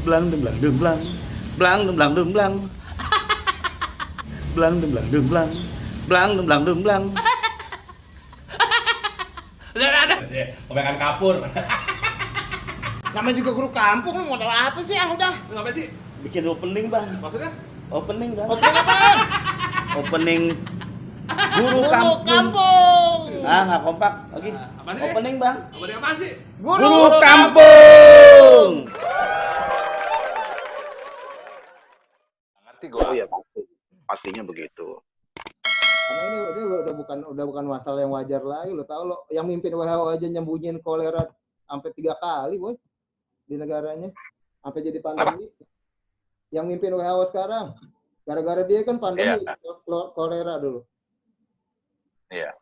Blang dum blang dum blang. Blang dum blang dum blang. Blang dum blang dum blang. Blang dum blang dum blang. Udah. Kebanyakan kapur. Namanya juga guru kampung, lu modal apa sih? Ah udah. Lu ngapain sih? Bikin opening, Bang. Maksudnya? Opening, Bang. Opening apaan? Opening guru Guru kampung. kampung. Ah, nggak kompak lagi. Apa sih? Opening, Bang. Opening apaan sih? Guru kampung. Ngerti gua. Oh ya pasti, pastinya begitu. Karena ini udah bukan masalah yang wajar lagi. Lo tahu lo yang mimpin WHO aja nyembunyiin kolera sampai 3 kali, boy, di negaranya, sampai jadi pandemi. Yang mimpin WHO sekarang, gara-gara dia kan pandemi kolera dulu. Iya.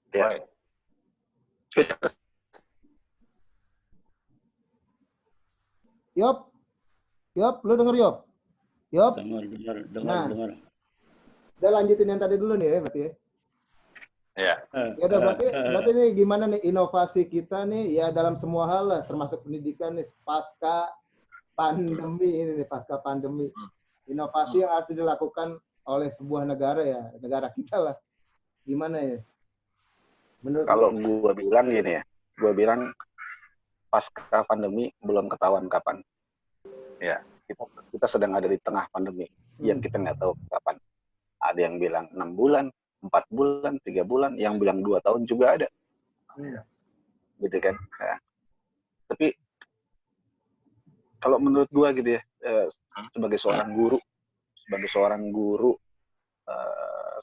Boy. Yop, lu denger Yop? Dengar. Nah. Udah lanjutin yang tadi dulu nih ya, berarti ya. Iya. Ya udah berarti nih gimana nih inovasi kita nih ya dalam semua hal lah, termasuk pendidikan nih pasca pandemi ini nih, pasca pandemi. Inovasi yang harus dilakukan oleh sebuah negara ya, negara kita lah. Gimana ya? Menurut Kalau gua bilang gini ya, gua bilang pasca pandemi belum ketahuan kapan. Iya. Kita sedang ada di tengah pandemi yang kita nggak tahu kapan. Ada yang bilang 6 bulan, 4 bulan, 3 bulan, yang bilang 2 tahun juga ada. Gitu kan. Nah, tapi kalau menurut gua gitu ya, sebagai seorang guru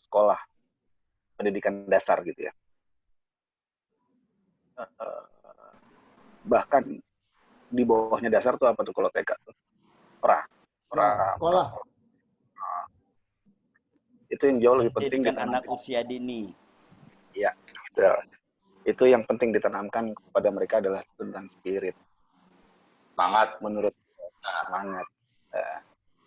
sekolah pendidikan dasar gitu ya. Bahkan di bawahnya dasar tuh apa tuh kalau TK tuh? sekolah. Itu yang jauh lebih penting Pendidikan anak usia dini. Iya, betul. Itu yang penting ditanamkan kepada mereka adalah tentang spirit. Semangat. Menurut semangat.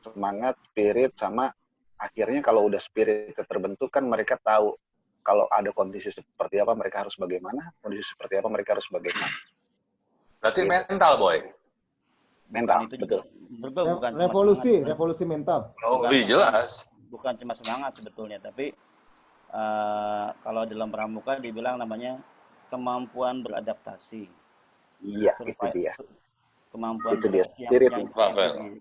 Semangat, spirit, sama akhirnya kalau udah spirit terbentuk kan mereka tahu kalau ada kondisi seperti apa mereka harus bagaimana, kondisi seperti apa mereka harus bagaimana. Berarti mental, Boy. Mental, Itu betul. bukan cuma Revolusi mental. Oh, lebih jelas. Bukan cuma semangat sebetulnya, tapi kalau dalam pramuka dibilang namanya kemampuan beradaptasi. Iya, itu dia. Kemampuan Itu dia, beradaptasi spirit.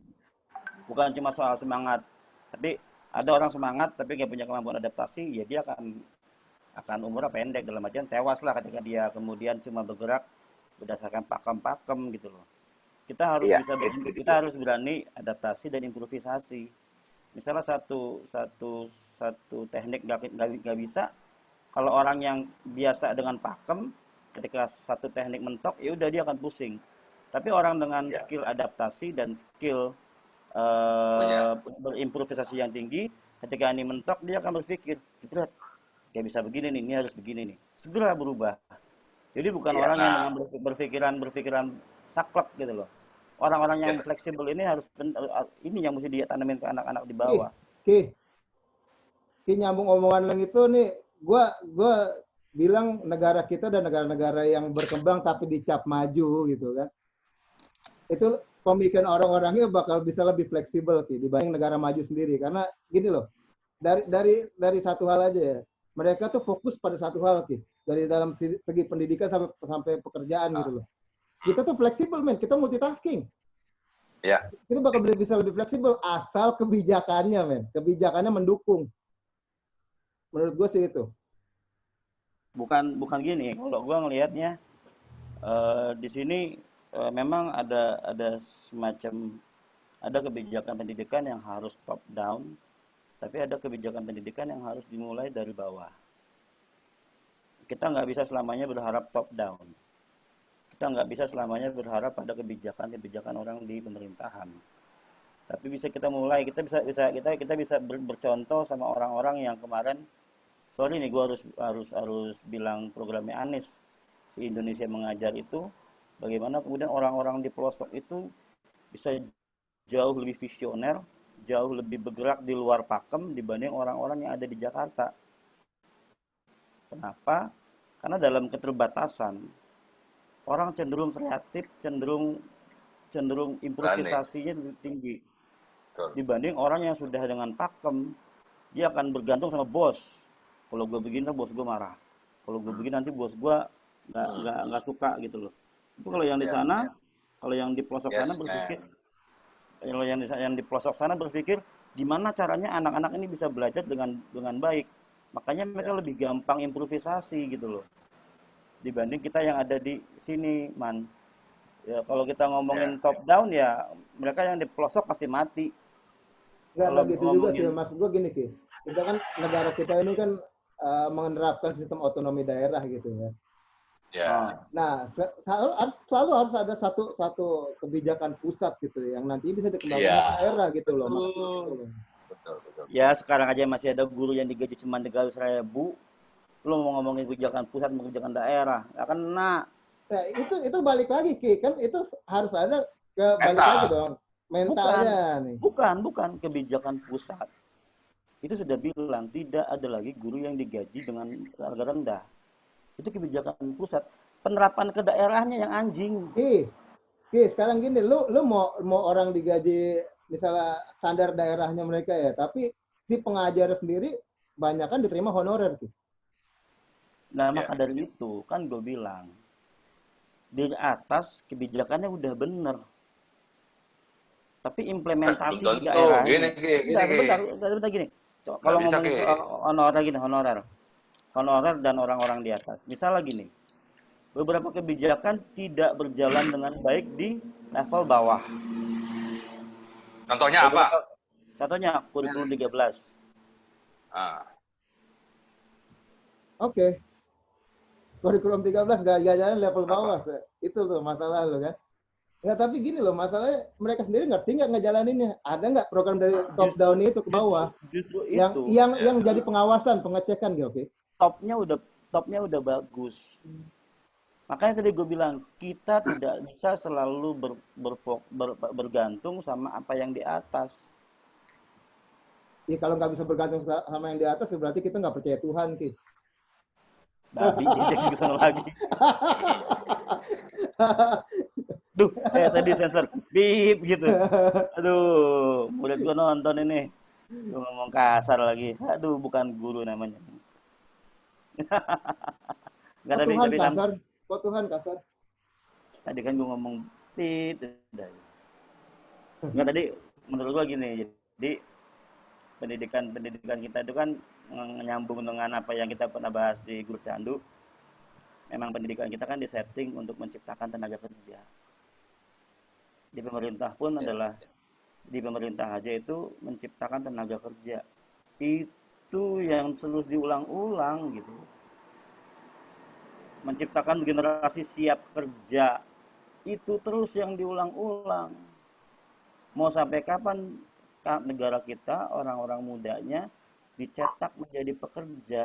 bukan cuma soal semangat, tapi ada orang semangat tapi nggak punya kemampuan adaptasi, ya dia akan umurnya pendek, dalam artian tewas lah ketika dia kemudian cuma bergerak berdasarkan pakem-pakem gitu loh. Kita harus berani adaptasi dan improvisasi. Misalnya satu teknik nggak bisa, kalau orang yang biasa dengan pakem, ketika satu teknik mentok, ya udah dia akan pusing. Tapi orang dengan skill adaptasi dan skill berimprovisasi yang tinggi, ketika ini mentok dia akan berpikir, jebret, kayak bisa begini nih, ini harus begini nih, segera berubah. Jadi bukan orang yang dengan berpikiran saklek gitu loh. Orang-orang yang fleksibel ini ini yang mesti dia tanamin ke anak-anak di bawah. Ki nyambung omongan yang itu nih, gua bilang negara kita dan negara-negara yang berkembang tapi dicap maju gitu kan. Itu pemikiran orang-orangnya bakal bisa lebih fleksibel Ki dibanding negara maju sendiri, karena gini loh. Dari satu hal aja ya. Mereka tuh fokus pada satu hal Ki. Dari dalam segi pendidikan sampai pekerjaan gitu loh. Kita tuh fleksibel, men. Kita multitasking. Ya. Kita bakal bisa lebih fleksibel asal kebijakannya, men. Kebijakannya mendukung. Menurut gue sih itu. Bukan gini. Kalau gue ngelihatnya di sini memang ada semacam kebijakan pendidikan yang harus top down, tapi ada kebijakan pendidikan yang harus dimulai dari bawah. Kita nggak bisa selamanya berharap top down. Kita nggak bisa selamanya berharap pada kebijakan orang di pemerintahan. Tapi bisa kita mulai, kita bisa bercontoh sama orang-orang yang kemarin, sorry nih, gue harus bilang programnya Anies, si Indonesia Mengajar itu, bagaimana kemudian orang-orang di pelosok itu bisa jauh lebih visioner, jauh lebih bergerak di luar pakem dibanding orang-orang yang ada di Jakarta. Kenapa? Karena dalam keterbatasan orang cenderung kreatif, cenderung cenderung Berani. improvisasinya tinggi Betul. dibanding orang yang sudah dengan pakem. Dia akan bergantung sama bos. Kalau gue begini, bos gue marah. Kalau gue begini, nanti bos gue nggak suka gitu loh. Itu kalau yang di Ya, sana, ya. kalau yang di pelosok sana Yes, berpikir, man. kalau yang di pelosok sana berpikir gimana caranya anak-anak ini bisa belajar dengan baik. Makanya mereka Ya. lebih gampang improvisasi gitu loh. Dibanding kita yang ada di sini, man. Ya, kalau kita ngomongin Ya. top down ya mereka yang di pelosok pasti mati. Nggak Kalau gitu juga sih. ngomongin Maksud gue gini, Ki. Kita kan, negara kita ini kan menerapkan sistem otonomi daerah gitu ya. Ya. Nah, selalu harus ada satu kebijakan pusat gitu ya, yang nanti bisa dikembangkan Iya. ke daerah gitu loh. Betul. Maksudnya gitu. Betul. ya sekarang aja masih ada guru yang digaji cuma 300.000. Lu mau ngomongin kebijakan pusat, mau kebijakan daerah, nggak kena. Nah, itu balik lagi, Ki. Kan itu harus ada balik Mental. lagi dong. Mentalnya nih. Bukan kebijakan pusat. Itu sudah bilang tidak ada lagi guru yang digaji dengan harga rendah. Itu kebijakan pusat. Penerapan ke daerahnya yang anjing. Ki, sekarang gini, lu mau orang digaji misalnya standar daerahnya mereka ya, tapi si pengajar sendiri banyak kan diterima honorer, Ki. Nah, Ya. maka dari itu kan gue bilang di atas kebijakannya udah bener, tapi implementasi Belum di tentu. daerah Gini, ini. Ki. Sebentar gini. Kalau Nggak bisa, ngomongin Ki. soal honorer dan orang-orang di atas. Misalnya gini, beberapa kebijakan tidak berjalan dengan baik di level bawah. Contohnya apa? Contohnya kurikulum 13. Ah. Oke. Kurikulum 13 nggak jalan level Apa? bawah. Itu tuh masalah lo kan. Nggak, tapi gini loh, masalahnya mereka sendiri ngerti nggak ngejalaninnya. Ada nggak program dari top down itu ke bawah? Justru Yang itu yang jadi pengawasan, pengecekan gitu, oke? topnya udah bagus. Makanya tadi gue bilang kita tidak bisa selalu bergantung sama apa yang di atas. Ya kalau nggak bisa bergantung sama yang di atas, berarti kita nggak percaya Tuhan, Ki. Babi ejek ke sana lagi. Duh, tadi sensor bip gitu. Aduh, murid gue nonton ini. Gue ngomong kasar lagi. Aduh, bukan guru namanya. Enggak Kok tadi Tuhan tadi kasar? Kok Tuhan kasar? tadi kan gue ngomong tit. Enggak, tadi menurut gue gini. Jadi pendidikan kita itu kan nyambung dengan apa yang kita pernah bahas di grup Candu. Memang pendidikan kita kan disetting untuk menciptakan tenaga kerja. Di pemerintah pun adalah di pemerintah aja itu menciptakan tenaga kerja. Itu yang terus diulang-ulang gitu. Menciptakan generasi siap kerja. Itu terus yang diulang-ulang. Mau sampai kapan negara kita, orang-orang mudanya dicetak menjadi pekerja?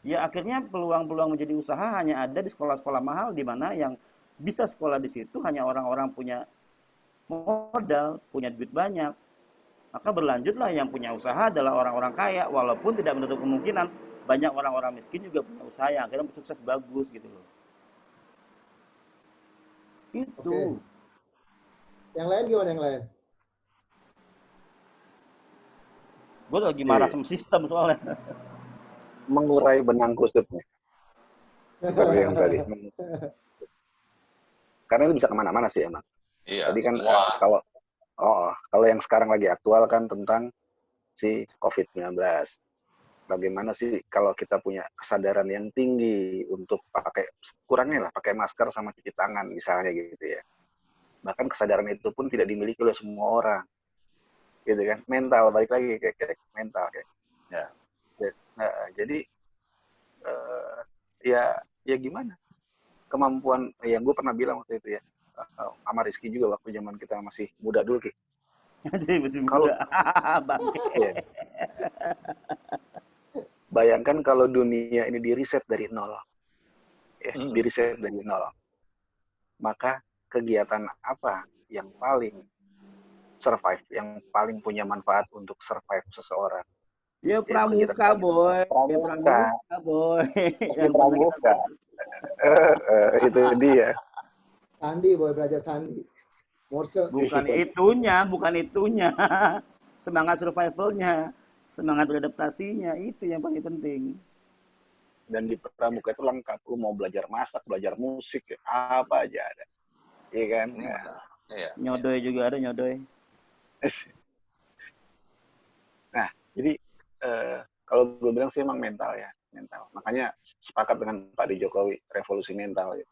Ya akhirnya peluang-peluang menjadi usaha hanya ada di sekolah-sekolah mahal, di mana yang bisa sekolah di situ hanya orang-orang punya modal, punya duit banyak. Maka berlanjutlah yang punya usaha adalah orang-orang kaya, walaupun tidak menutup kemungkinan banyak orang-orang miskin juga punya usaha yang akhirnya sukses bagus gitu loh. Itu. Oke. Yang lain gimana yang lain? Gue lagi marah sama sistem soalnya. Mengurai benang kusutnya. Seperti yang tadi. Karena itu bisa kemana-mana sih emang. Iya. Tadi kan Semua. kalau yang sekarang lagi aktual kan tentang si COVID-19. Bagaimana sih kalau kita punya kesadaran yang tinggi untuk kurangnya lah pakai masker sama cuci tangan misalnya gitu ya. Bahkan kesadaran itu pun tidak dimiliki oleh semua orang. Gitu kan. Mental, balik lagi kayak mental kayak. Ya. Nah, jadi ya gimana? Kemampuan yang gue pernah bilang waktu itu ya. Sama Rizky juga waktu zaman kita masih muda dulu, Ki. Jadi masih Kalau muda. Bangke. ya, bayangkan kalau dunia ini di-reset dari nol. Ya, di-reset dari nol. Maka kegiatan apa yang paling survive, yang paling punya manfaat untuk survive seseorang? Ya Itu kita pramuka, boy. Ya pramuka, pramuka, boy. pasti Yang pernah kita pramuka. Itu dia. Sandi, boy, belajar sandi. Morse. Bukan itunya. Semangat survivalnya, semangat beradaptasinya, itu yang paling penting. Dan di pramuka itu lengkap. Lu mau belajar masak, belajar musik, apa aja ada. Iya kan? Ini benar. Iya. Nyodoy juga ada, nyodoy. Nah, jadi kalau gue bilang sih emang mental ya, mental. Makanya sepakat dengan Pak Di Jokowi, revolusi mental. Ya.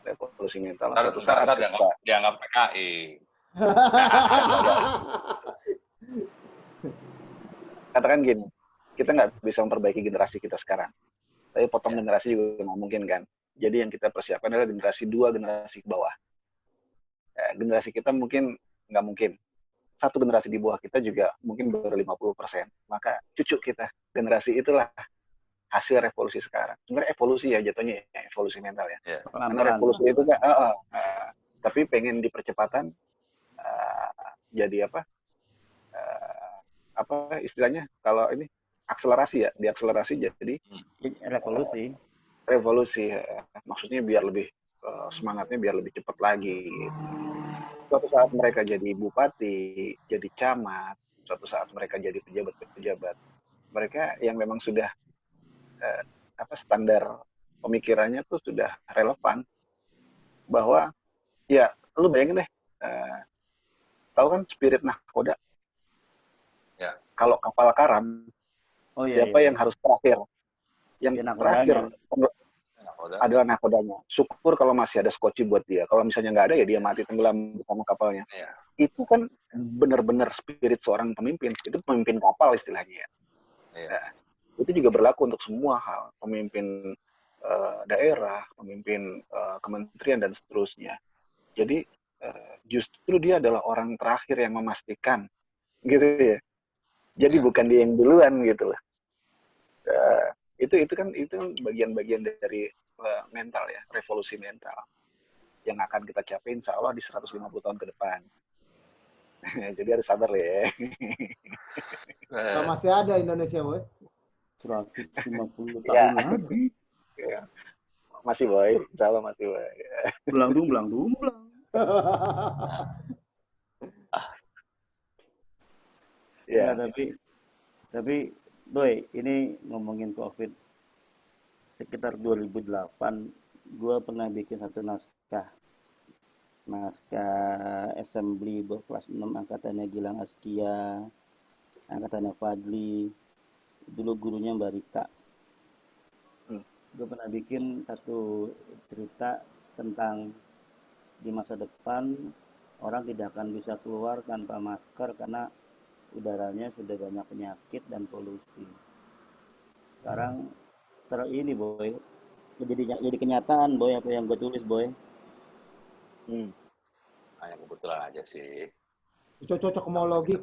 Revolusi mental. Suatu saat Ntar kita, dianggap PKI. katakan gini, kita nggak bisa memperbaiki generasi kita sekarang. Tapi potong generasi juga nggak mungkin kan. Jadi yang kita persiapkan adalah generasi 2, generasi ke bawah. Generasi kita mungkin nggak mungkin. Satu generasi di bawah kita juga mungkin baru 50%. Maka cucu kita, generasi itulah hasil revolusi sekarang. Sebenarnya evolusi ya jatuhnya, evolusi mental ya. Yeah. Karena revolusi itu kan, tapi pengen dipercepatan, jadi apa? Apa istilahnya? Kalau ini akselerasi ya, diakselerasi jadi Revolusi. revolusi. Maksudnya biar lebih semangatnya biar lebih cepat lagi. Gitu. Suatu saat mereka jadi bupati, jadi camat, suatu saat mereka jadi pejabat-pejabat, mereka yang memang sudah standar pemikirannya tuh sudah relevan, bahwa ya lu bayangin deh, tahu kan spirit nahkoda? Ya. Kalau kapal karam, siapa yang harus terakhir? Yang terakhir adalah nahkodanya. Syukur kalau masih ada skoci buat dia. Kalau misalnya nggak ada ya dia mati tenggelam bersama kapalnya. Ya. Itu kan benar-benar spirit seorang pemimpin. Itu pemimpin kapal istilahnya. Ya. Nah, itu juga berlaku untuk semua hal. Pemimpin daerah, pemimpin kementerian dan seterusnya. Jadi justru dia adalah orang terakhir yang memastikan, gitu ya. Jadi bukan dia yang duluan gitu lah. Itu kan bagian-bagian dari mental ya, revolusi mental yang akan kita capai insya Allah di 150 tahun ke depan. Jadi harus sabar ya. Masih ada Indonesia, boy. 150 tahun lagi. Ya. Masih, boy. Insya Allah masih, boy. Belang. Ya, tapi Boy, ini ngomongin COVID, sekitar 2008, gue pernah bikin satu naskah assembly buat kelas 6, angkatannya Gilang Askia, angkatannya Fadli, dulu gurunya Mbak Rika. Gue pernah bikin satu cerita tentang di masa depan orang tidak akan bisa keluar tanpa masker karena udaranya sudah banyak penyakit dan polusi. Sekarang ini boy, jadi kenyataan boy apa yang gue tulis boy. Hanya kebetulan aja sih. Cocok homologi.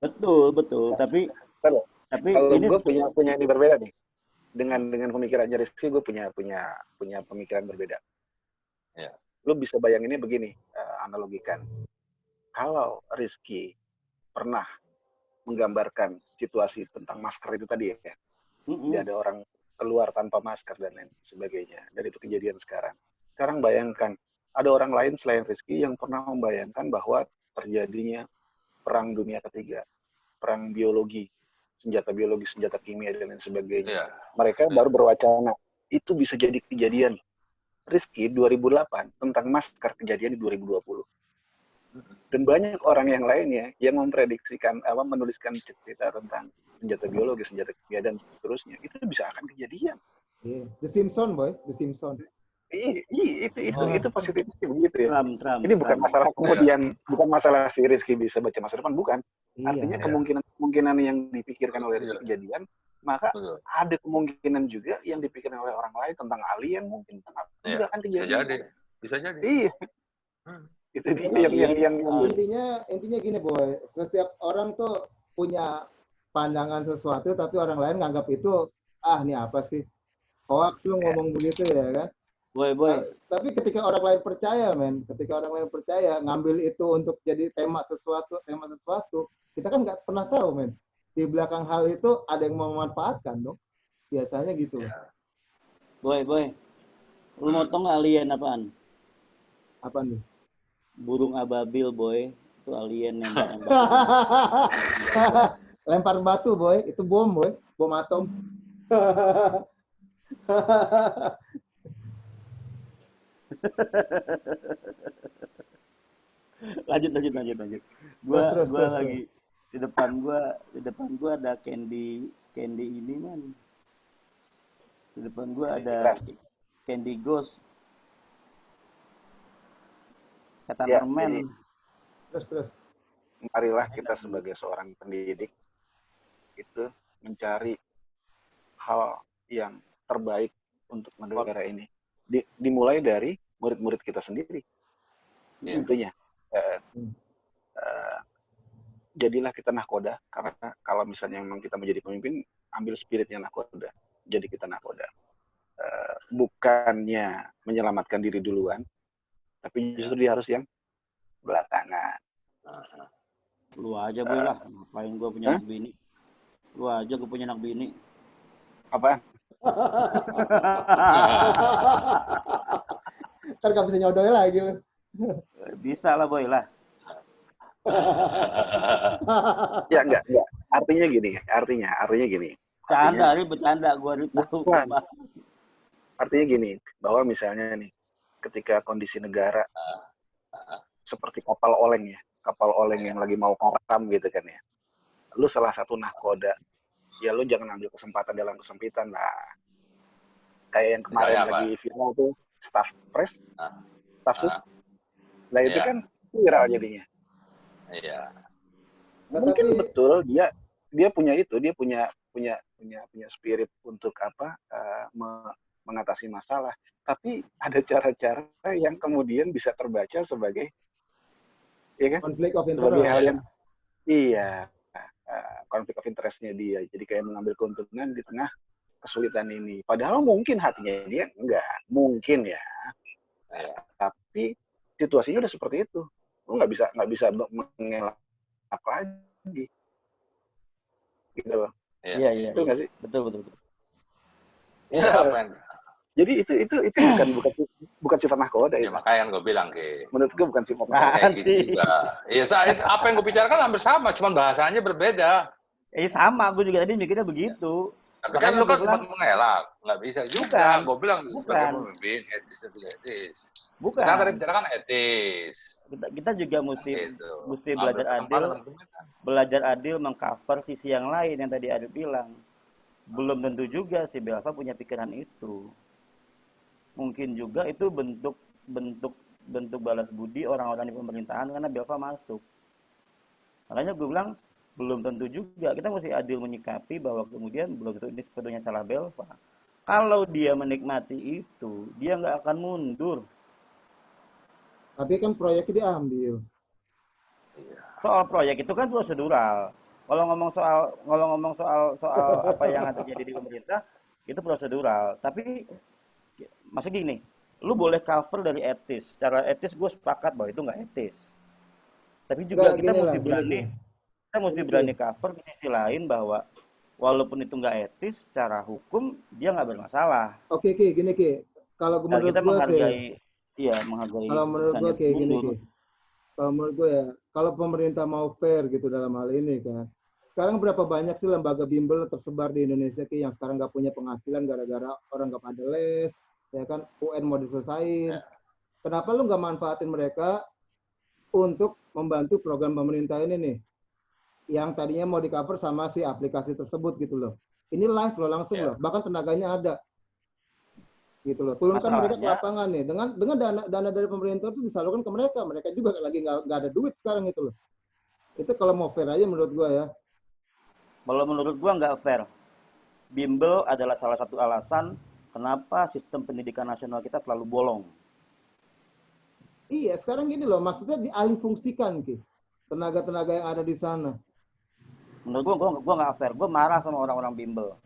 betul. Tapi kalau gue punya ini berbeda nih. Dengan pemikirannya Rizky, gue punya pemikiran berbeda. Ya. Lu bisa bayanginnya begini, analogikan. Kalau Rizky pernah menggambarkan situasi tentang masker itu tadi ya, tidak ada orang keluar tanpa masker dan lain sebagainya, dan itu kejadian sekarang. Sekarang bayangkan, ada orang lain selain Rizky yang pernah membayangkan bahwa terjadinya perang dunia ketiga, perang biologi, senjata kimia dan lain sebagainya. Mereka baru berwacana, itu bisa jadi kejadian. Rizky 2008 tentang masker kejadian di 2020. Dan banyak orang yang lainnya yang memprediksikan menuliskan cerita tentang senjata biologi, senjata kimia dan seterusnya. Itu bisa akan kejadian. The Simpsons, boy, The Simpsons. Itu positifnya begitu ya. Trump, ini bukan masalah kemudian, bukan masalah si Rizky bisa baca masa depan, bukan. Artinya kemungkinan yang dipikirkan oleh Rizky kejadian, maka ada kemungkinan juga yang dipikirkan oleh orang lain tentang alien, mungkin tentang juga akan kejadian. Bisa jadi. Iya. Itu dia yang intinya gini boy, setiap orang tuh punya pandangan sesuatu, tapi orang lain nganggap itu ini apa sih, hoax lu ngomong begitu ya kan. Boy. Tapi ketika orang lain percaya, ketika orang lain percaya ngambil itu untuk jadi tema sesuatu, kita kan nggak pernah tahu, Di belakang hal itu ada yang memanfaatkan dong. Biasanya gitu. Ya. Boy. Lu mau tau nggak alien apaan? Apa nih? Burung ababil, boy. Itu alien yang Lempar batu, boy. Itu bom, boy. Bom atom. lanjut. Gua Terus. lagi di depan gua ada candy ini, man. Di depan gua ada candy ghost. Setan Ya, permen. Terus. Marilah kita sebagai seorang pendidik itu mencari hal yang terbaik untuk negara ini. Dimulai dari murid-murid kita sendiri. Iya. Tentunya. Jadilah kita nahkoda, karena kalau misalnya memang kita menjadi pemimpin, ambil spiritnya nahkoda. Jadi kita nahkoda. Bukannya menyelamatkan diri duluan, tapi justru dia harus yang belakangan. Lu aja, boy lah. Ngapain gua punya anak bini? Lu aja gua punya anak bini. Apa? Ntar gak bisa nyodoin lagi. Bisa lah, boy lah. Ya enggak. Artinya gini. Bercanda, gua tahu. Artinya gini, bahwa misalnya nih, ketika kondisi negara seperti kapal oleng yang lagi mau karam gitu kan ya. Lu salah satu nahkoda, ya lu jangan ambil kesempatan dalam kesempitan lah. Kayak yang kemarin lagi viral tuh, staff press, staff sus. Nah itu kan viral jadinya. Iya. Mungkin betul dia punya itu, dia punya spirit untuk mengatasi masalah. Tapi ada cara-cara yang kemudian bisa terbaca sebagai, ya kan? Konflik of Sebagai interest. hal yang, konflik of interest-nya dia. Jadi kayak mengambil keuntungan di tengah kesulitan ini. Padahal mungkin hatinya dia enggak, mungkin ya. Tapi situasinya udah seperti itu. Lu nggak bisa mengelak lagi. Gitu loh. Iya. Betul nggak sih? Betul. Ya, apa yang Jadi itu bukan sifat nahkoda ya, itu. makanya yang gue bilang, Ki. Menurut gue bukan sifat Nah, nahkoda. Kayak gitu juga. Ya, apa yang gue bicarakan hampir sama, cuma bahasanya berbeda. Sama, gue juga tadi mikirnya begitu. Tapi kan lu kan sempat mengelak, nggak bisa juga. Bukan. Gue bilang sebagai pemimpin etis dan tidak etis. Bukan. Kita tadi bicarakan etis. Kita juga mesti Ambil belajar adil mengcover sisi yang lain yang tadi Adil bilang. Belum tentu juga si Belva punya pikiran itu. Mungkin juga itu bentuk balas budi orang-orang di pemerintahan karena Belva masuk. Makanya gue bilang belum tentu juga. Kita mesti adil menyikapi bahwa kemudian belum tentu ini sepenuhnya salah Belva. Kalau dia menikmati itu, dia nggak akan mundur. Tapi kan proyeknya diambil. Soal proyek itu kan prosedural. Kalau ngomong soal apa yang terjadi di pemerintah itu prosedural. Tapi maksud gini, lu boleh cover dari etis. Secara etis gue sepakat bahwa itu nggak etis. Tapi juga kita mesti berani cover di sisi lain bahwa walaupun itu nggak etis, secara hukum dia nggak bermasalah. Oke, Ki, gini Ki. Kalau menurut kita gue menghargai. Kalau menurut gue kayak gini, Ki. Kalau menurut gue ya, kalau pemerintah mau fair gitu dalam hal ini kan. Sekarang berapa banyak sih lembaga bimbel tersebar di Indonesia, Ki, yang sekarang nggak punya penghasilan gara-gara orang nggak pada les, ya kan? UN mau diselesain. Kenapa lu nggak manfaatin mereka untuk membantu program pemerintah ini nih? Yang tadinya mau di-cover sama si aplikasi tersebut gitu loh. Ini live loh langsung loh, bahkan tenaganya ada. Gitu loh. Turunkan mereka ke lapangan nih. Dengan dana dari pemerintah itu disalurkan ke mereka. Mereka juga lagi nggak ada duit sekarang itu loh. Itu kalau mau fair aja menurut gua ya. Kalau menurut gua nggak fair. Bimbel adalah salah satu alasan kenapa sistem pendidikan nasional kita selalu bolong. Iya, sekarang gini loh, maksudnya dialihfungsikan, Ki. Tenaga-tenaga yang ada di sana. Menurut gua nggak fair. Gua marah sama orang-orang bimbel.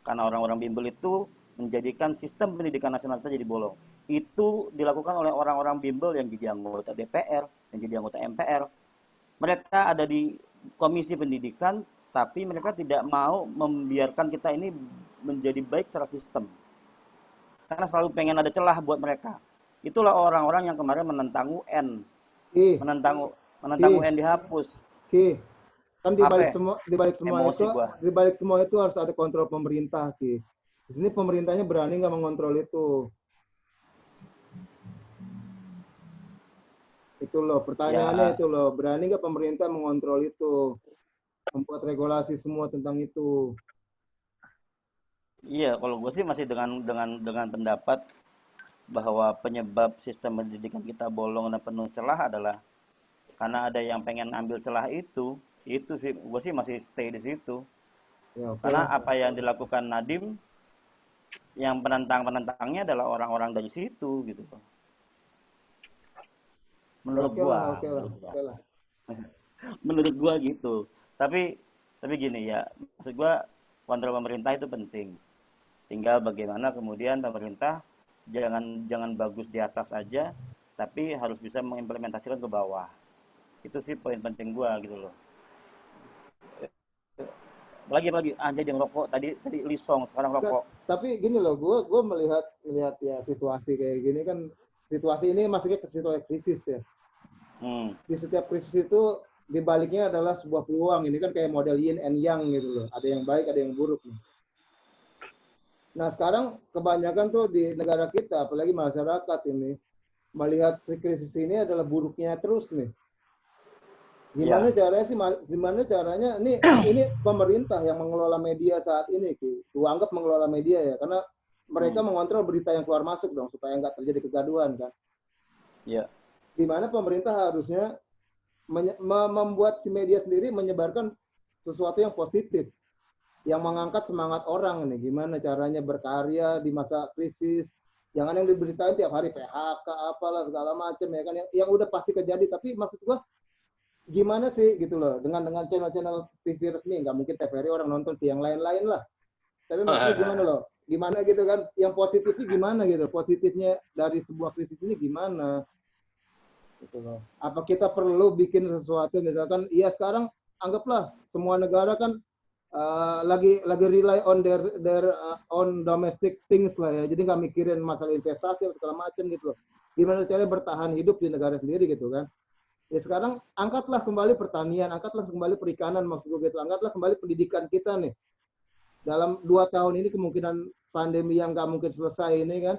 Karena orang-orang bimbel itu menjadikan sistem pendidikan nasional kita jadi bolong. Itu dilakukan oleh orang-orang bimbel yang jadi anggota DPR, yang jadi anggota MPR. Mereka ada di komisi pendidikan, tapi mereka tidak mau membiarkan kita ini menjadi baik secara sistem. Karena selalu pengen ada celah buat mereka. Itulah orang-orang yang kemarin menentang UN, Ki, menentang Ki, UN dihapus. Ki. Kan Apa? di balik semua Emosi itu, gua. di balik semua itu harus ada kontrol pemerintah, Ki. Di sini pemerintahnya berani nggak mengontrol itu? Itu loh, pertanyaannya Ya, itu loh, berani nggak pemerintah mengontrol itu? Membuat regulasi semua tentang itu. iya. Kalau gue sih masih dengan pendapat bahwa penyebab sistem pendidikan kita bolong dan penuh celah adalah karena ada yang pengen ambil celah itu. Itu sih, gue sih masih stay di situ. Ya oke Karena lah. apa yang dilakukan Nadiem, yang penentang-penentangnya adalah orang-orang dari situ gitu. Menurut Oke lah, gua, oke lah, menurut gua. oke lah. Menurut gua gitu. Tapi gini ya, maksud gua kontrol pemerintah itu penting. Tinggal bagaimana kemudian pemerintah jangan bagus di atas aja, tapi harus bisa mengimplementasikan ke bawah. Itu sih poin penting gua gitu loh. Lagi anjay dia ngerokok, tadi lisong, sekarang Enggak, rokok. tapi gini loh, gue melihat ya situasi kayak gini kan, situasi ini masuknya ke situasi krisis ya. Hmm, Di setiap krisis itu di baliknya adalah sebuah peluang. Ini kan kayak model yin and yang gitu loh. Ada yang baik, ada yang buruk nih. Nah sekarang kebanyakan tuh di negara kita, apalagi masyarakat ini, melihat krisis ini adalah buruknya terus nih. Gimana ya, caranya sih? Gimana caranya? Ini pemerintah yang mengelola media saat ini, Ki. Gua anggap mengelola media ya, karena mereka hmm, mengontrol berita yang keluar masuk dong, supaya nggak terjadi kegaduhan kan. ya, Di mana pemerintah harusnya membuat si media sendiri menyebarkan sesuatu yang positif, yang mengangkat semangat orang nih. Gimana caranya berkarya di masa krisis? Jangan yang diberitain tiap hari PHK apalah segala macam ya kan, yang udah pasti kejadi. Tapi maksud gua gimana sih gitu loh dengan channel-channel TV resmi, nggak mungkin TVRI orang nonton sih, yang lain-lain lah, tapi maksudnya gimana loh, gimana gitu kan, yang positifnya gimana gitu, positifnya dari sebuah krisis ini gimana gitu loh. Apa kita perlu bikin sesuatu, misalkan ya sekarang anggaplah semua negara kan lagi rely on on domestic things lah ya, jadi nggak mikirin masalah investasi atau segala macam gitu loh. Gimana caranya bertahan hidup di negara sendiri gitu kan. Ya sekarang angkatlah kembali pertanian, angkatlah kembali perikanan, maksud gue gitu, angkatlah kembali pendidikan kita nih. Dalam 2 tahun ini kemungkinan pandemi yang nggak mungkin selesai ini kan,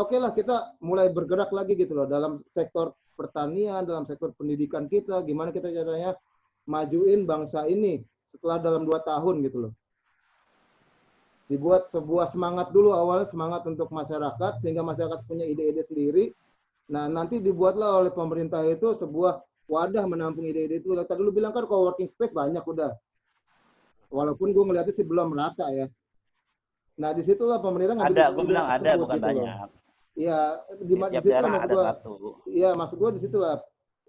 oke lah kita mulai bergerak lagi gitu loh dalam sektor pertanian, dalam sektor pendidikan kita, gimana kita caranya majuin bangsa ini setelah dalam 2 tahun gitu loh. Dibuat sebuah semangat dulu awalnya, semangat untuk masyarakat, sehingga masyarakat punya ide-ide sendiri. Nah, nanti dibuatlah oleh pemerintah itu sebuah wadah menampung ide-ide itu. Tadi dulu bilang kan co-working space banyak udah. Walaupun gue ngeliatnya sih belum merata ya. Nah, disitulah pemerintah ngambil ada, gue ide-ide bilang ada, tersebut bukan gitu loh. banyak. Iya, Di di tiap situ daerah maksud ada gue. satu. Iya, maksud gue di situ lah.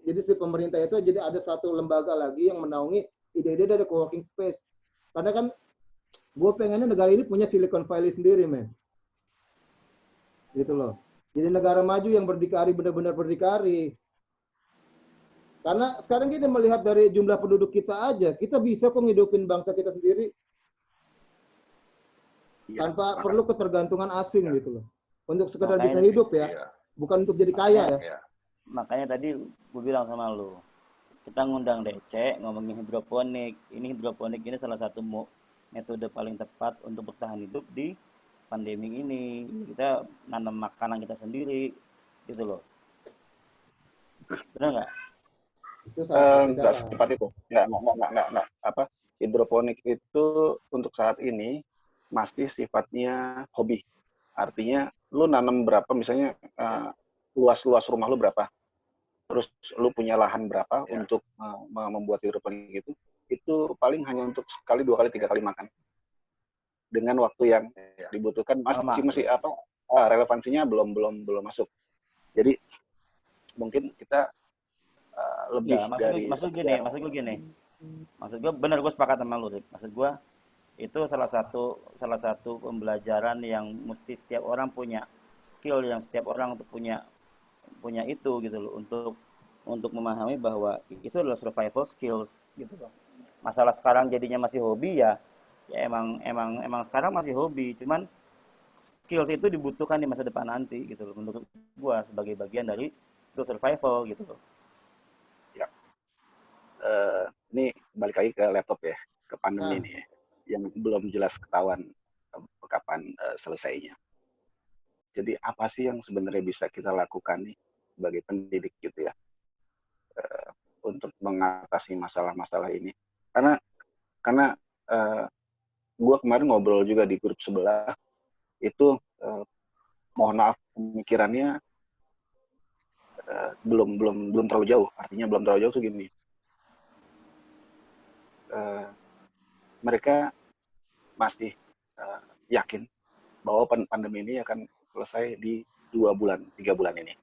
Jadi si pemerintah itu jadi ada satu lembaga lagi yang menaungi ide-ide dari co-working space. Karena kan gue pengennya negara ini punya Silicon Valley sendiri, men. Gitu loh. Jadi negara maju yang berdikari, benar-benar berdikari. Karena sekarang kita melihat dari jumlah penduduk kita aja, kita bisa kok ngidupin bangsa kita sendiri Iya, tanpa makanya. perlu ketergantungan asing gitu loh. Untuk sekedar bisa Makanya, hidup ya, Iya, bukan untuk jadi kaya makanya, ya. iya. makanya tadi gue bilang sama lu, kita ngundang DC ngomongin hidroponik. Ini hidroponik ini salah satu metode paling tepat untuk bertahan hidup di pandemi ini. Kita nanam makanan kita sendiri, gitu loh. Benar nggak? Itu salah satu Nggak cara. secepat itu. Nggak. Apa, hidroponik itu untuk saat ini masih sifatnya hobi. Artinya, lu nanam berapa, misalnya luas-luas rumah lu berapa, terus lu punya lahan berapa Ya. untuk membuat hidroponik itu paling hanya untuk sekali, 2 kali, 3 kali makan. Dengan waktu yang Ya. dibutuhkan Lama. masih apa, relevansinya belum masuk. Jadi mungkin kita lebih Ya, dari maksud gue sekedar gini. Maksud gue benar, gue sepakat sama lu, Rip. Maksud gue Itu salah satu pembelajaran yang mesti setiap orang punya skill, yang setiap orang untuk punya itu gitu loh, untuk memahami bahwa itu adalah survival skills gitu loh. Masalah sekarang jadinya masih hobi ya, ya emang sekarang masih hobi, cuman skills itu dibutuhkan di masa depan nanti gitu loh, menurut gua sebagai bagian dari skill survival gitu loh. Ya, ini balik lagi ke laptop ya, ke pandemi Nah, ini ya, yang belum jelas ketahuan kapan selesainya. Jadi apa sih yang sebenarnya bisa kita lakukan nih sebagai pendidik gitu ya, untuk mengatasi masalah-masalah ini? Karena gue kemarin ngobrol juga di grup sebelah itu, mohon maaf pemikirannya belum terlalu jauh. Artinya belum terlalu jauh tuh gini, mereka masih yakin bahwa pandemi ini akan selesai di 2 bulan, 3 bulan ini.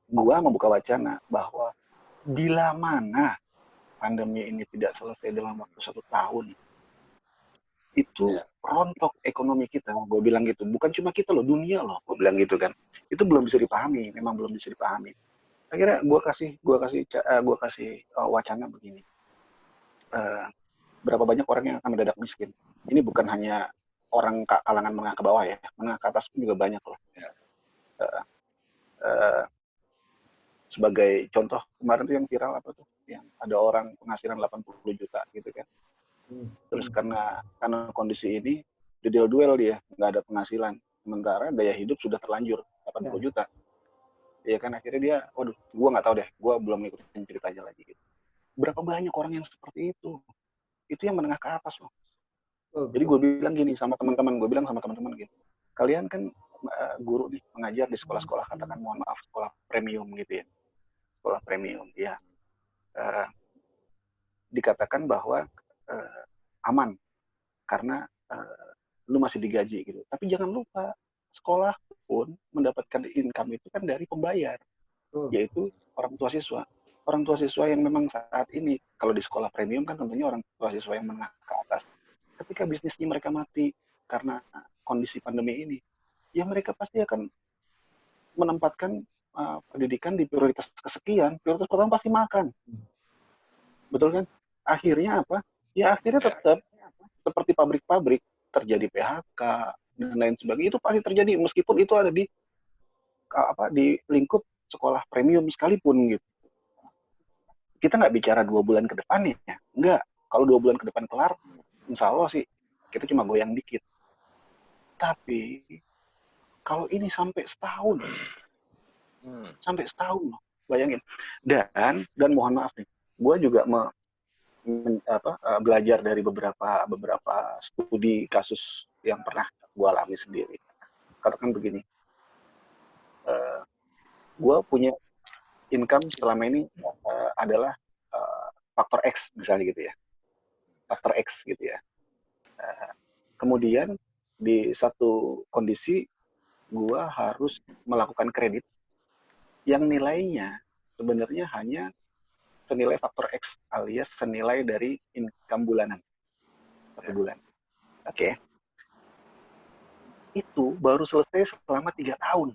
Gua membuka wacana bahwa bila mana pandemi ini tidak selesai dalam waktu 1 tahun, itu Ya. rontok ekonomi kita. Gue bilang gitu. Bukan cuma kita loh, dunia loh. Gue bilang gitu kan. Itu belum bisa dipahami. Memang belum bisa dipahami. Akhirnya gue kasih wacana begini. Berapa banyak orang yang akan mendadak miskin? Ini bukan hanya orang kalangan menengah ke bawah ya. Menengah ke atas pun juga banyak loh. Ya. Uh, sebagai contoh kemarin tuh yang viral apa tuh, yang ada orang penghasilan 80 juta gitu kan, terus karena kondisi ini duel dia, nggak ada penghasilan, sementara daya hidup sudah terlanjur 80 juta ya kan, akhirnya dia, waduh, gua nggak tahu deh, gua belum ngikutin ceritanya lagi gitu. Berapa banyak orang yang seperti itu yang menengah ke atas loh. Jadi gue bilang gini sama teman-teman, gitu, kalian kan guru nih, mengajar di sekolah-sekolah, katakan mohon maaf sekolah premium gitu ya, sekolah premium ya, dikatakan bahwa aman karena lu masih digaji gitu. Tapi jangan lupa, sekolah pun mendapatkan income itu kan dari pembayar, yaitu orang tua siswa. Orang tua siswa yang memang saat ini, kalau di sekolah premium kan tentunya orang tua siswa yang menengah ke atas. Ketika bisnisnya mereka mati karena kondisi pandemi ini, ya mereka pasti akan menempatkan pendidikan di prioritas kesekian. Prioritas pertama pasti makan. Betul kan? Akhirnya apa? Ya akhirnya tetap seperti pabrik-pabrik terjadi PHK dan lain sebagainya, itu pasti terjadi meskipun itu ada di lingkup sekolah premium sekalipun gitu. Kita nggak bicara 2 bulan ke depan ya, nggak. Kalau 2 bulan ke depan kelar, insya Allah sih kita cuma goyang dikit. Tapi kalau ini sampai setahun, bayangin. Dan mohon maaf nih, gue juga belajar dari beberapa studi kasus yang pernah gue alami sendiri. Katakan begini, gue punya income selama ini adalah faktor X misalnya gitu ya, faktor X gitu ya. Kemudian di satu kondisi gue harus melakukan kredit yang nilainya sebenarnya hanya senilai faktor X alias senilai dari income bulanan 1 bulan. Oke. Itu baru selesai selama 3 tahun.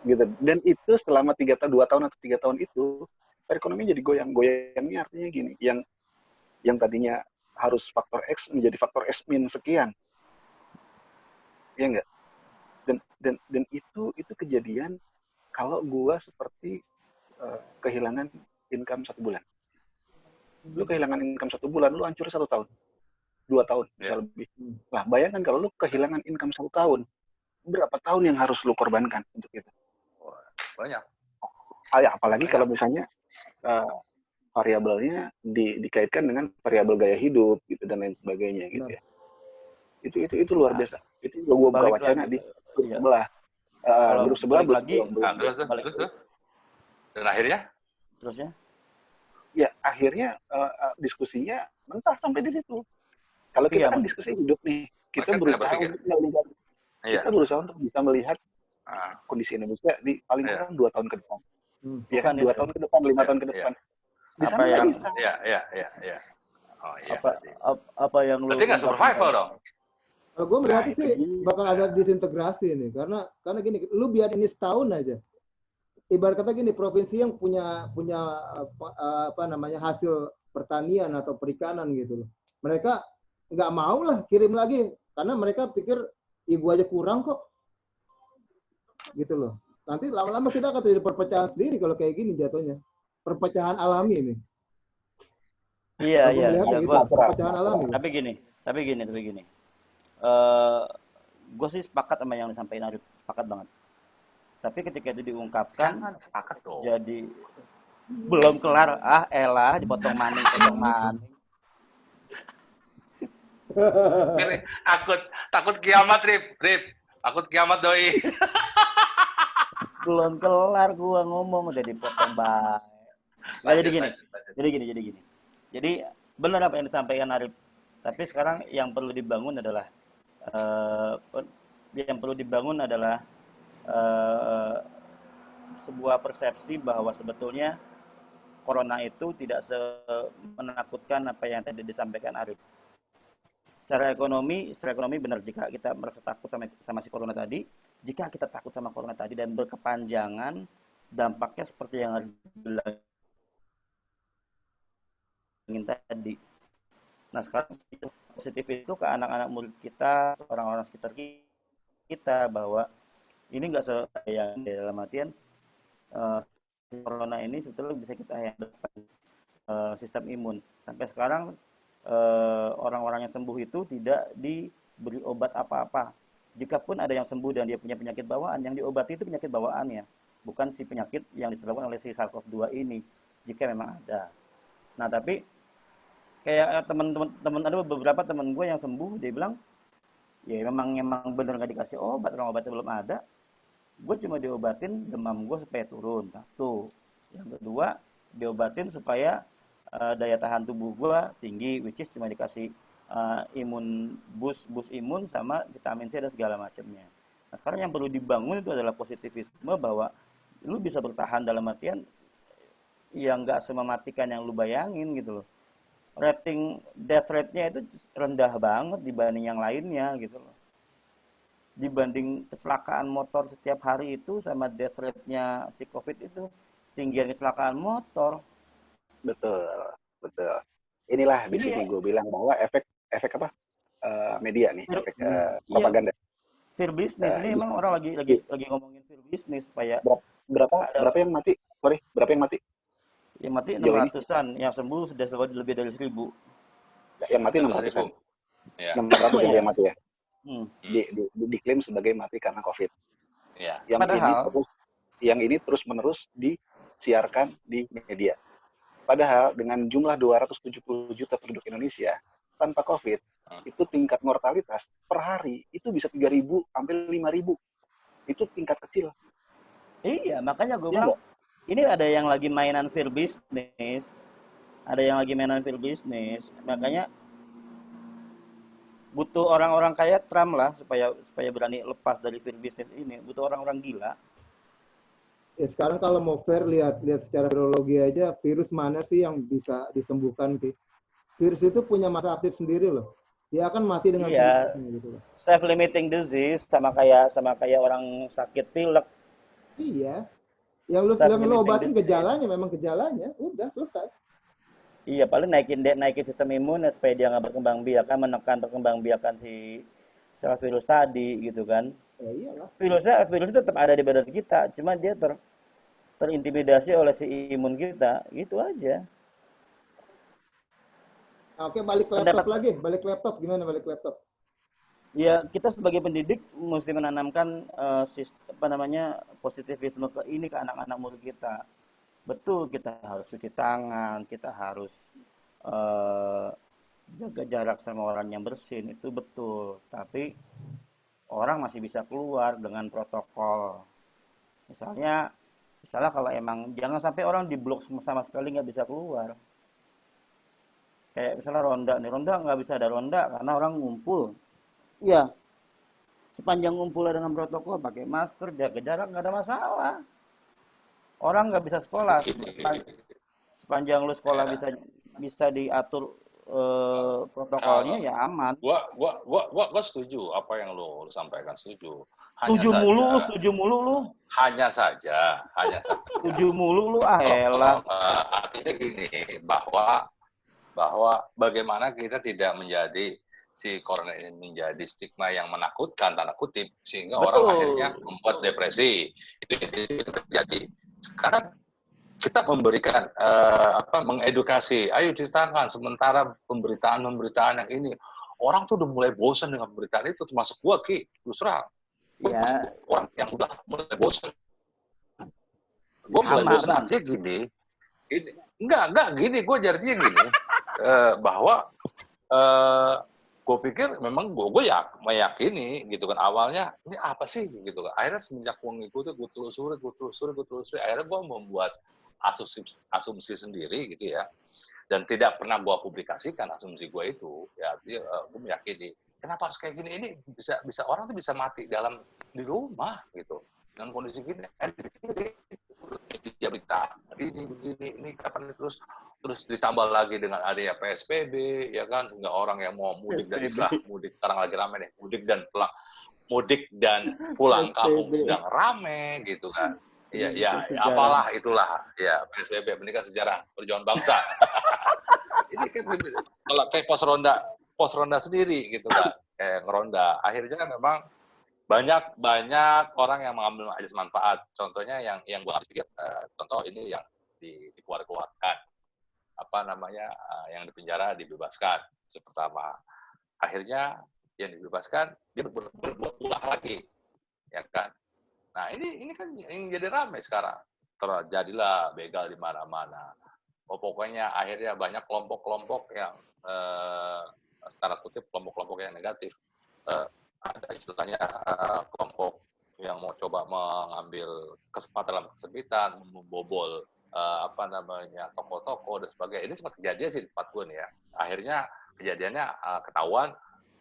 Gitu. Dan itu selama 2 tahun atau 3 tahun itu perekonomian jadi goyang-goyangnya, artinya gini, yang tadinya harus faktor X menjadi faktor S min sekian. Ya enggak? Dan itu kejadian kalau gua seperti kehilangan income 1 bulan. Lu kehilangan income 1 bulan, lu hancur 1 tahun. 2 tahun bisa lebih. Nah, bayangkan kalau lu kehilangan income 1 tahun, berapa tahun yang harus lu korbankan untuk itu? Banyak. Apalagi kalau misalnya variabelnya dikaitkan dengan variabel gaya hidup gitu dan lain sebagainya gitu ya. Itu luar biasa. Itu gue buka wacana di grup sebelah. Grup sebelah lagi. Terus. Dan akhirnya? Terusnya? Ya akhirnya diskusinya mentah sampai di situ. Kalau kita kan diskusi hidup nih, kita berusaha untuk melihat, untuk bisa melihat kondisi Indonesia di paling kurang 2 tahun ke depan. Ya kan, 2 tahun ke depan, 5 tahun ke depan. Di sana nggak bisa. Iya. Oh iya Apa berarti. apa yang lu Berarti nggak ungkapkan survival tadi? dong. Kalau gue Nah, melihatnya itu sih dia. bakal ada disintegrasi nih, karena gini, lu biar ini setahun aja. Ibarat kata gini, provinsi yang punya apa namanya hasil pertanian atau perikanan gitu loh. Mereka nggak mau lah kirim lagi karena mereka pikir ibu aja kurang kok gitu loh. Nanti lama-lama kita akan terjadi perpecahan sendiri kalau kayak gini jatuhnya. Perpecahan alami nih. Iya, Kalau gue iya, melihatnya iya. gitu, Gua perpecahan alami. tapi gini, tapi gini. Eh, gue sih sepakat sama yang disampaikan Arif, sepakat banget. Tapi ketika itu diungkapkan, Jangan sepakat dong. jadi belum kelar, elah, dipotong potong maning. Ngeri, takut kiamat, Rip. Takut kiamat doi. Belum kelar gua ngomong udah dipotong baik. Nggak, jadi gini. Lanjut. Jadi gini. Jadi benar apa yang disampaikan Arif. Tapi sekarang yang perlu dibangun adalah eh, eh, sebuah persepsi bahwa sebetulnya corona itu tidak menakutkan apa yang tadi disampaikan Arif. Secara ekonomi benar, jika kita merasa takut sama si corona tadi, jika kita takut sama corona tadi dan berkepanjangan, dampaknya seperti yang Arif bilangin tadi. Nah, sekarang positif itu ke anak-anak murid kita, orang-orang sekitar kita, bahwa ini nggak yang dalam artian corona ini sebetulnya bisa kita handle sistem imun. Sampai sekarang orang-orang yang sembuh itu tidak diberi obat apa-apa. Jikapun ada yang sembuh dan dia punya penyakit bawaan, yang diobati itu penyakit bawaannya, bukan si penyakit yang disebabkan oleh si SARS-CoV-2 ini, jika memang ada. Nah, tapi kayak teman-teman, ada beberapa teman gue yang sembuh, dia bilang, ya memang bener nggak dikasih obat, orang obatnya belum ada. Gue cuma diobatin demam gue supaya turun, satu. Yang kedua, diobatin supaya daya tahan tubuh gue tinggi, which is cuma dikasih imun boost imun sama vitamin C dan segala macamnya. Nah, sekarang yang perlu dibangun itu adalah positivisme, bahwa lu bisa bertahan dalam artian yang nggak semematikan yang lu bayangin gitu loh. Death rate-nya itu rendah banget dibanding yang lainnya gitu loh. Dibanding kecelakaan motor setiap hari itu sama death rate-nya si COVID itu, tinggian kecelakaan motor. Betul. Inilah di Ini sini ya, gue bilang bahwa efek apa media nih, efek iya, propaganda. fear business. Ini emang orang lagi ngomongin fear business supaya Berapa yang mati? Sorry, berapa yang mati? yang mati Sejauh ini 600-an, yang sembuh sudah lebih dari 1.000. yang mati 600-an. Ya. 600 Iya. yang mati ya. Hmm. Diklaim sebagai mati karena COVID. Ya. Yang ini terus-menerus disiarkan di media. Padahal dengan jumlah 270 juta penduduk Indonesia tanpa COVID, itu tingkat mortalitas per hari itu bisa 3.000 sampai 5.000. Itu tingkat kecil. Iya, makanya gue bilang ini ada yang lagi mainan fear business. Makanya butuh orang-orang kayak Trump lah supaya berani lepas dari fear business ini. Butuh orang-orang gila. Ya sekarang kalau mau fair lihat secara virologi aja, virus mana sih yang bisa disembuhkan sih? Virus itu punya masa aktif sendiri loh. Dia akan mati dengan sendirinya gitu loh. Self-limiting disease sama kayak orang sakit pilek. Iya. Yang lu obatin gejalanya, memang gejalanya, udah selesai. Iya, paling naikin sistem imun supaya dia nggak berkembang biakan, menekan perkembangbiakan si sel virus tadi gitu kan. Ya iyalah. Virus tetap ada di badan kita, cuma dia terintimidasi oleh si imun kita, gitu aja. Oke, balik laptop gimana balik laptop? Ya, kita sebagai pendidik mesti menanamkan positivisme ke anak-anak murid kita. Betul, kita harus cuci tangan, kita harus jaga jarak sama orang yang bersin, itu betul. Tapi orang masih bisa keluar dengan protokol. Misalnya kalau emang jangan sampai orang diblok sama sekali nggak bisa keluar. Kayak misalnya ronda nggak bisa ada ronda karena orang ngumpul. Iya, sepanjang ngumpul dengan protokol, pakai masker, jaga jarak, nggak ada masalah. Orang nggak bisa sekolah, sepanjang lu sekolah bisa diatur protokolnya Kalau ya aman. gua setuju apa yang lu sampaikan, setuju. Setuju mulu lu, Hanya saja. setuju mulu lu, ah elah. Artinya gini, bahwa bagaimana kita tidak menjadi si corona ini menjadi stigma yang menakutkan tanda kutip sehingga orang akhirnya Betul. membuat depresi. Itu terjadi. Sekarang kita memberikan mengedukasi, ayo cuci tangan. Sementara pemberitaan yang ini orang tuh udah mulai bosan dengan pemberitaan itu, termasuk gua Ki, terus terang. Gua termasuk Ya, orang yang udah mulai bosan. Gua mulai sama bosan bang. artinya gini, enggak gini, gua artinya gini, bahwa gue pikir memang gue ya meyakini gitu kan awalnya ini apa sih gitu kan, akhirnya semenjak gue ngikutin gue telusuri akhirnya gue membuat asumsi sendiri gitu ya, dan tidak pernah gue publikasikan asumsi gue itu ya. Gue meyakini kenapa harus kayak gini, ini bisa orang tuh bisa mati di rumah gitu dengan kondisi gini, dia berita ini kapan terus ditambah lagi dengan adanya PSBB ya kan, hingga orang yang mau mudik dan mudik sekarang lagi rame nih, mudik dan pulang kampung sedang rame gitu kan. Ya apalah itulah ya PSBB, menikah sejarah perjuangan bangsa. Ini kan kalau kayak pos ronda sendiri gitu kan, kayak ngeronda, akhirnya memang banyak orang yang mengambil ajas manfaat. Contohnya yang gue harus pikir, contoh ini yang dikeluarkan yang di penjara dibebaskan, itu pertama. Akhirnya yang dibebaskan dia berbuat ulah lagi, ya kan. Nah ini kan yang jadi ramai sekarang, terjadilah begal di mana-mana. Pokoknya akhirnya banyak kelompok-kelompok yang secara kutip kelompok-kelompok yang negatif. Ada istilahnya kelompok yang mau coba mengambil kesempatan dalam kesempitan, membobol toko-toko dan sebagainya. Ini sempat kejadian sih di tempat gue nih ya. Akhirnya kejadiannya ketahuan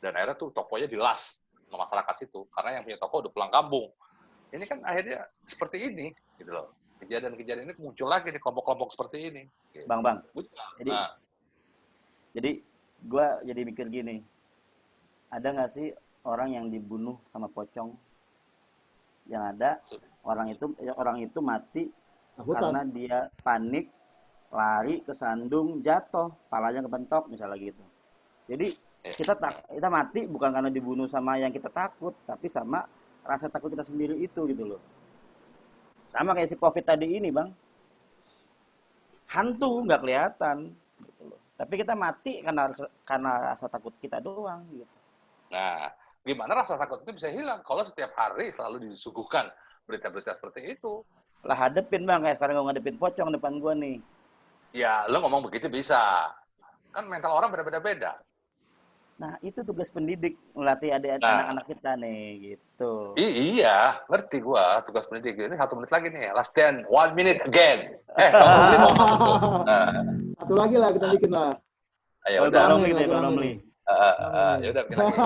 dan akhirnya tuh tokonya dilas sama masyarakat itu karena yang punya toko udah pulang kampung. Ini kan akhirnya seperti ini gitu loh. Kejadian-kejadian ini muncul lagi di kelompok-kelompok seperti ini. Gitu. Bang. Jadi gue jadi mikir gini, ada nggak sih orang yang dibunuh sama pocong? Yang ada orang itu mati karena dia panik, lari, kesandung, jatuh, palanya kepentok misalnya gitu. Jadi kita mati bukan karena dibunuh sama yang kita takut, tapi sama rasa takut kita sendiri itu gitu loh. Sama kayak si COVID tadi ini bang, hantu nggak kelihatan gitu loh. Tapi kita mati karena rasa takut kita doang gitu. Nah, gimana rasa takut itu bisa hilang kalau setiap hari selalu disuguhkan berita-berita seperti itu? Lah hadepin bang, kayak sekarang gue ngadepin pocong depan gue nih. Ya, lo ngomong begitu bisa. Kan mental orang beda-beda. Nah, itu tugas pendidik, melatih anak-anak kita nih, gitu. Iya, ngerti gua tugas pendidik. Ini 1 menit lagi nih, last 1 minute again. Mau masuk tuh. Satu lagi lah kita bikin lah. Ayo udah. Tolong beli. Ya udah bikin lagi.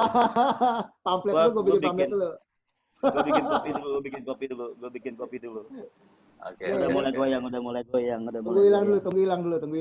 Pamflet lu gue bikin pamflet dulu. Gue bikin kopi dulu. Oke. Udah mulai goyang. Tunggu hilang dulu.